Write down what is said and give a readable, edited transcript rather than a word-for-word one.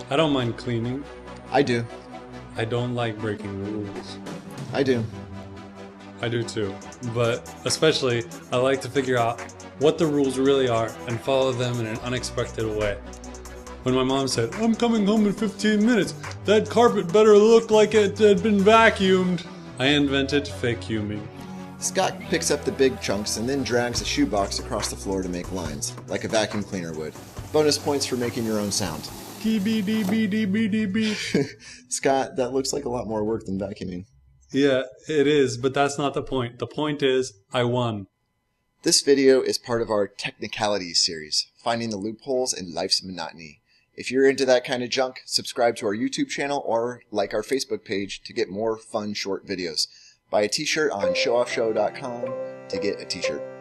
I don't mind cleaning. I do. I don't like breaking rules. I do. I do too. But especially, I like to figure out what the rules really are and follow them in an unexpected way. When my mom said, "I'm coming home in 15 minutes, that carpet better look like it had been vacuumed," I invented vacuuming. Scott picks up the big chunks and then drags a shoebox across the floor to make lines, like a vacuum cleaner would. Bonus points for making your own sound. TBDBDBDB. Scott, that looks like a lot more work than vacuuming. Yeah, it is, but that's not the point. The point is, I won. This video is part of our Technicalities series, finding the loopholes in life's monotony. If you're into that kind of junk, subscribe to our YouTube channel or like our Facebook page to get more fun short videos. Buy a t-shirt on showoffshow.com to get a t-shirt.